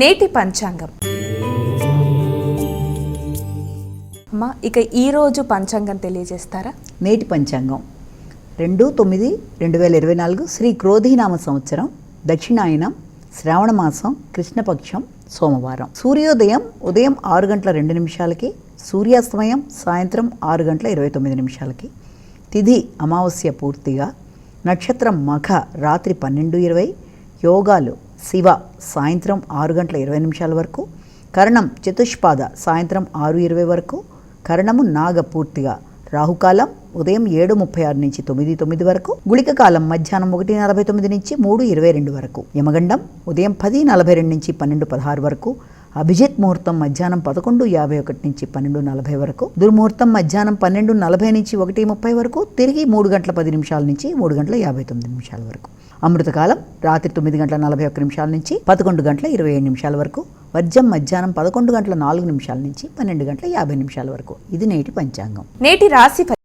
నేటి పంచాంగం. అమ్మా, ఇక ఈరోజు పంచాంగం తెలియజేస్తారా? నేటి పంచాంగం 2/9/2024 శ్రీ క్రోధీనామ సంవత్సరం, దక్షిణాయనం, శ్రావణ మాసం, కృష్ణపక్షం, సోమవారం. సూర్యోదయం ఉదయం 6:02 సూర్యాస్తమయం సాయంత్రం 6:29. తిథి అమావాస్య పూర్తిగా. నక్షత్రం మఖ రాత్రి 12:20. యోగాలు శివ సాయంత్రం 6:20 వరకు. కరణం చతుష్పాద సాయంత్రం 6:20 వరకు. కరణము నాగ పూర్తిగా. రాహుకాలం ఉదయం 7:36 నుంచి 9:09 వరకు. గుళిక కాలం మధ్యాహ్నం 1:49 నుంచి 3:22 వరకు. యమగండం ఉదయం 10:42 నుంచి 12:16 వరకు. అభిజిత్ ముహూర్తం మధ్యాహ్నం 11:51 నుంచి 12:40 వరకు. దుర్ముహూర్తం మధ్యాహ్నం 12:40 నుంచి 1:30 వరకు. తిరిగి 3:10 నుంచి 3:59 వరకు. అమృతకాలం రాత్రి 9:41 నుంచి 11:27 వరకు. వర్జం మధ్యాహ్నం 11:04 నుంచి 12:50 వరకు. ఇది నేటి పంచాంగం. నేటి రాశి